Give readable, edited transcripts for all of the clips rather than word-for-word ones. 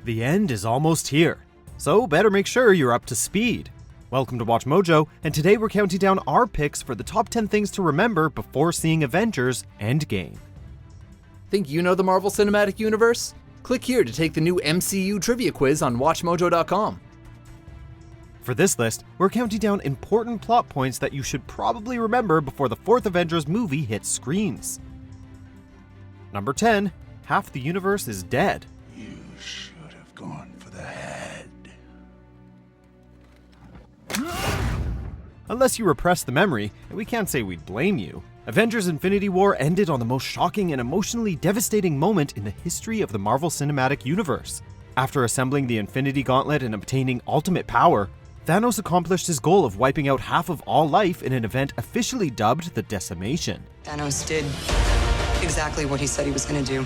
The end is almost here, so better make sure you're up to speed. Welcome to WatchMojo, and today we're counting down our picks for the top 10 things to remember before seeing Avengers Endgame. Think you know the Marvel Cinematic Universe? Click here to take the new MCU trivia quiz on WatchMojo.com. For this list, we're counting down important plot points that you should probably remember before the fourth Avengers movie hits screens. Number 10, half the universe is dead. You should have gone for the head. Unless you repress the memory, and we can't say we'd blame you, Avengers Infinity War ended on the most shocking and emotionally devastating moment in the history of the Marvel Cinematic Universe. After assembling the Infinity Gauntlet and obtaining ultimate power, Thanos accomplished his goal of wiping out half of all life in an event officially dubbed the Decimation. Thanos did exactly what he said he was going to do.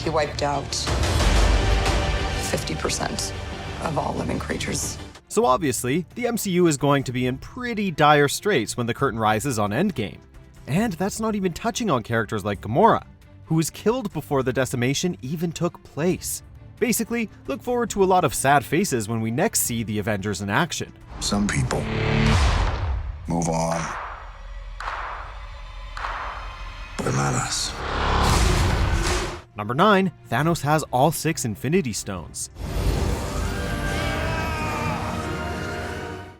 He wiped out 50% of all living creatures. So obviously, the MCU is going to be in pretty dire straits when the curtain rises on Endgame. And that's not even touching on characters like Gamora, who was killed before the decimation even took place. Basically, look forward to a lot of sad faces when we next see the Avengers in action. Some people move on, but not us. Number 9, Thanos has all 6 Infinity Stones.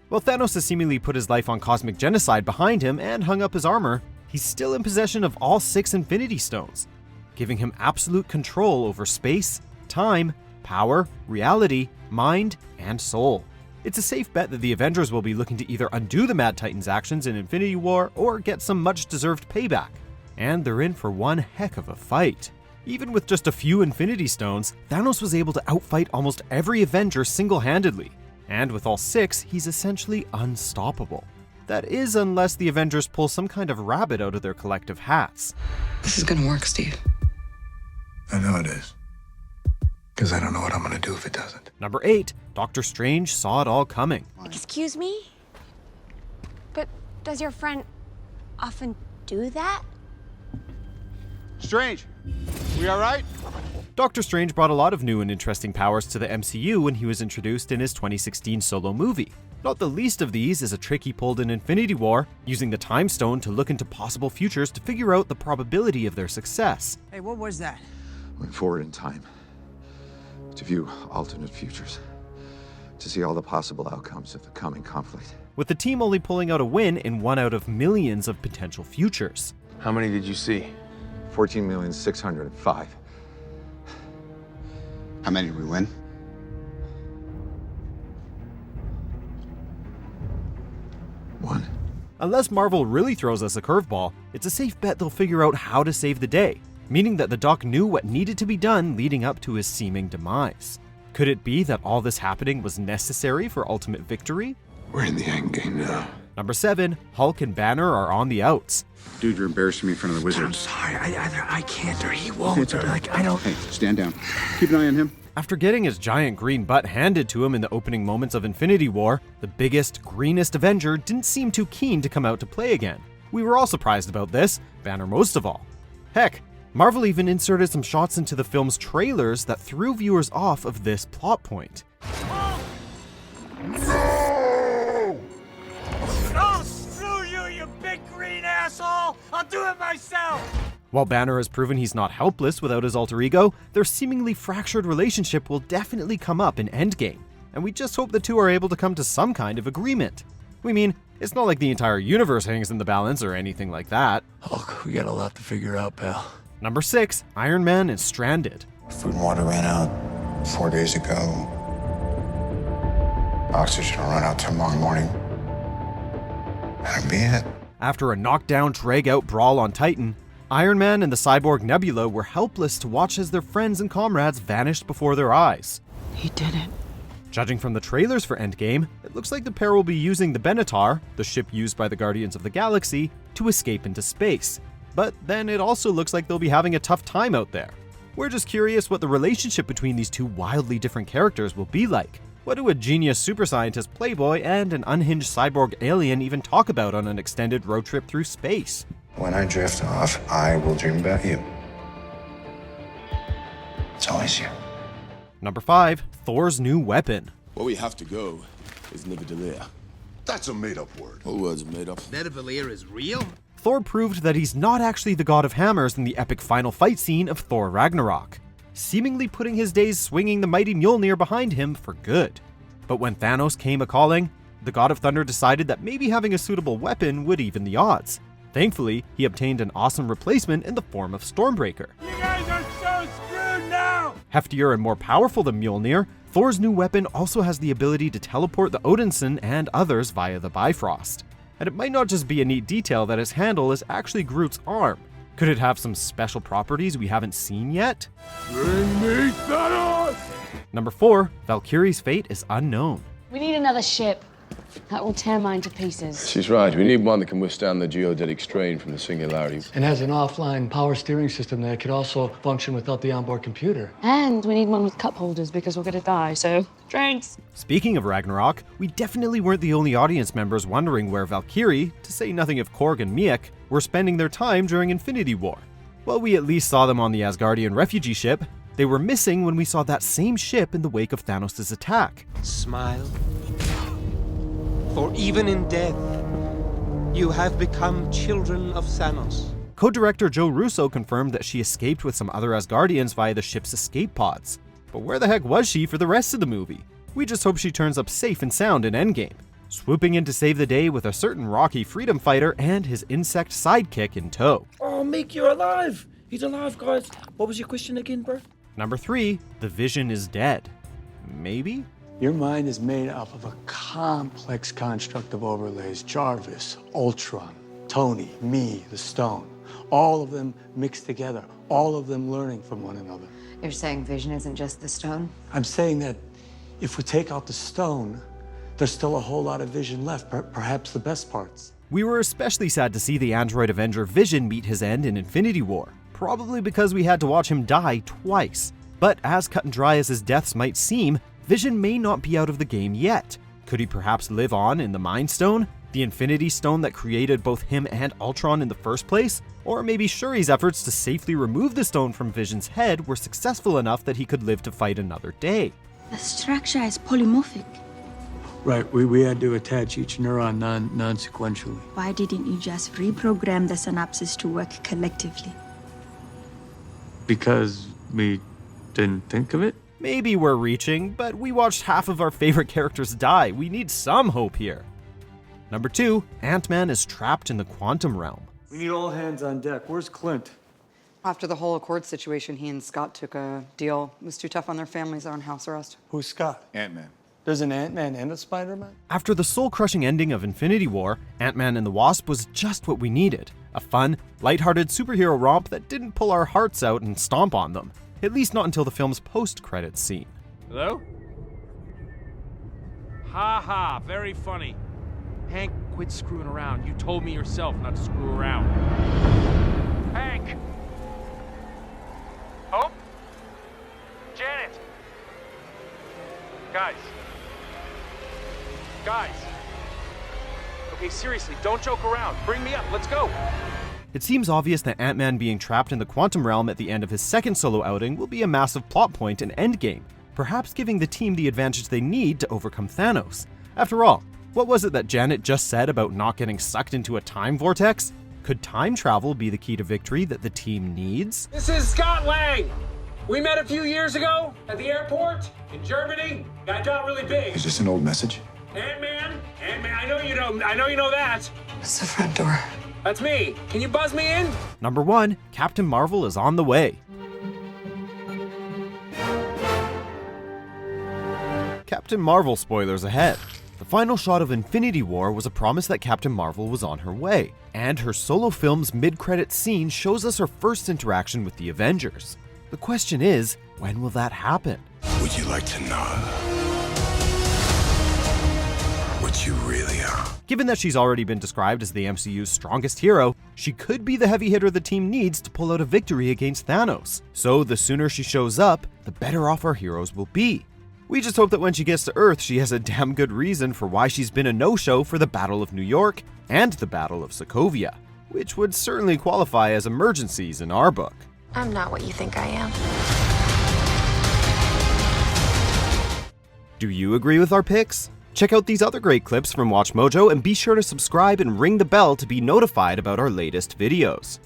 While Thanos has seemingly put his life on cosmic genocide behind him and hung up his armor, he's still in possession of all 6 Infinity Stones, giving him absolute control over space, time, power, reality, mind, and soul. It's a safe bet that the Avengers will be looking to either undo the Mad Titan's actions in Infinity War or get some much-deserved payback. And they're in for one heck of a fight. Even with just a few Infinity Stones, Thanos was able to outfight almost every Avenger single-handedly. And with all 6, he's essentially unstoppable. That is, unless the Avengers pull some kind of rabbit out of their collective hats. This is going to work, Steve. I know it is. Because I don't know what I'm going to do if it doesn't. Number 8, Doctor Strange saw it all coming. Excuse me? But does your friend often do that? Strange, we all right? Doctor Strange brought a lot of new and interesting powers to the MCU when he was introduced in his 2016 solo movie. Not the least of these is a trick he pulled in Infinity War, using the Time Stone to look into possible futures to figure out the probability of their success. Hey, what was that? Went forward in time to view alternate futures, to see all the possible outcomes of the coming conflict. With the team only pulling out a win in one out of millions of potential futures. How many did you see? 14,605. How many did we win? One. Unless Marvel really throws us a curveball, it's a safe bet they'll figure out how to save the day, meaning that the Doc knew what needed to be done leading up to his seeming demise. Could it be that all this happening was necessary for ultimate victory? We're in the endgame now. Number 7, Hulk and Banner are on the outs. Dude, you're embarrassing me in front of the I'm Wizards. sorry, either I can't or he won't. I don't... Hey, stand down. Keep an eye on him. After getting his giant green butt handed to him in the opening moments of Infinity War, the biggest, greenest Avenger didn't seem too keen to come out to play again. We were all surprised about this, Banner most of all. Heck, Marvel even inserted some shots into the film's trailers that threw viewers off of this plot point. Oh, screw you, you big green asshole! I'll do it myself! While Banner has proven he's not helpless without his alter ego, their seemingly fractured relationship will definitely come up in Endgame, and we just hope the two are able to come to some kind of agreement. We mean, it's not like the entire universe hangs in the balance or anything like that. Hulk, we got a lot to figure out, pal. Number 6, Iron Man is stranded. Food and water ran out 4 days ago. Oxygen will run out tomorrow morning. That'll be it. After a knockdown, drag-out brawl on Titan, Iron Man and the cyborg Nebula were helpless to watch as their friends and comrades vanished before their eyes. He did it. Judging from the trailers for Endgame, it looks like the pair will be using the Benatar, the ship used by the Guardians of the Galaxy, to escape into space. But then it also looks like they'll be having a tough time out there. We're just curious what the relationship between these two wildly different characters will be like. What do a genius super scientist playboy and an unhinged cyborg alien even talk about on an extended road trip through space? When I drift off, I will dream about you. It's always you. Number 5. Thor's new weapon. Where we have to go is Nidavellir. That's a made-up word. All words are made up. Nidavellir is real? Thor proved that he's not actually the god of hammers in the epic final fight scene of Thor Ragnarok, seemingly putting his days swinging the mighty Mjolnir behind him for good. But when Thanos came a-calling, the god of thunder decided that maybe having a suitable weapon would even the odds. Thankfully, he obtained an awesome replacement in the form of Stormbreaker. You guys are so screwed now! Heftier and more powerful than Mjolnir, Thor's new weapon also has the ability to teleport the Odinson and others via the Bifrost. And it might not just be a neat detail that his handle is actually Groot's arm. Could it have some special properties we haven't seen yet? Bring me Thanos! Number 4. Valkyrie's fate is unknown. We need another ship. That will tear mine to pieces. She's right. We need one that can withstand the geodetic strain from the singularity. And has an offline power steering system that could also function without the onboard computer. And we need one with cup holders because we're gonna die, so drinks. Speaking of Ragnarok, we definitely weren't the only audience members wondering where Valkyrie, to say nothing of Korg and Miek, were spending their time during Infinity War. While we at least saw them on the Asgardian refugee ship, they were missing when we saw that same ship in the wake of Thanos' attack. Smile. For even in death, you have become children of Thanos. Co-director Joe Russo confirmed that she escaped with some other Asgardians via the ship's escape pods. But where the heck was she for the rest of the movie? We just hope she turns up safe and sound in Endgame, swooping in to save the day with a certain Rocky freedom fighter and his insect sidekick in tow. Oh, Mick, you're alive! He's alive, guys. What was your question again, bro? Number 3, the Vision is dead. Maybe? Your mind is made up of a complex construct of overlays. Jarvis, Ultron, Tony, me, the Stone. All of them mixed together. All of them learning from one another. You're saying Vision isn't just the stone? I'm saying that if we take out the Stone, there's still a whole lot of Vision left, perhaps the best parts. We were especially sad to see the android Avenger Vision meet his end in Infinity War, probably because we had to watch him die twice. But as cut and dry as his deaths might seem, Vision may not be out of the game yet. Could he perhaps live on in the Mind Stone, the Infinity Stone that created both him and Ultron in the first place? Or maybe Shuri's efforts to safely remove the stone from Vision's head were successful enough that he could live to fight another day. The structure is polymorphic. Right, we had to attach each neuron non-sequentially. Why didn't you just reprogram the synapses to work collectively? Because we didn't think of it? Maybe we're reaching, but we watched half of our favorite characters die. We need some hope here. Number 2, Ant-Man is trapped in the quantum realm. We need all hands on deck. Where's Clint? After the whole Accord situation, he and Scott took a deal. It was too tough on their families. They're on house arrest. Who's Scott? Ant-Man. There's an Ant-Man and a Spider-Man? After the soul-crushing ending of Infinity War, Ant-Man and the Wasp was just what we needed. A fun, lighthearted superhero romp that didn't pull our hearts out and stomp on them. At least not until the film's post-credits scene. Hello? Ha ha, very funny. Hank, quit screwing around. You told me yourself not to screw around. Hank! Hope? Janet! Guys. Okay, seriously, don't joke around. Bring me up, let's go. It seems obvious that Ant-Man being trapped in the quantum realm at the end of his second solo outing will be a massive plot point in Endgame, perhaps giving the team the advantage they need to overcome Thanos. After all, what was it that Janet just said about not getting sucked into a time vortex? Could time travel be the key to victory that the team needs? This is Scott Lang. We met a few years ago at the airport in Germany. I got really big. Is this an old message? Ant-Man, I know you know that. It's the front door. That's me. Can you buzz me in? Number 1, Captain Marvel is on the way. Captain Marvel spoilers ahead. The final shot of Infinity War was a promise that Captain Marvel was on her way, and her solo film's mid-credits scene shows us her first interaction with the Avengers. The question is, when will that happen? Would you like to know what you really are? Given that she's already been described as the MCU's strongest hero, she could be the heavy hitter the team needs to pull out a victory against Thanos. So the sooner she shows up, the better off our heroes will be. We just hope that when she gets to Earth, she has a damn good reason for why she's been a no-show for the Battle of New York and the Battle of Sokovia, which would certainly qualify as emergencies in our book. I'm not what you think I am. Do you agree with our picks? Check out these other great clips from WatchMojo and be sure to subscribe and ring the bell to be notified about our latest videos.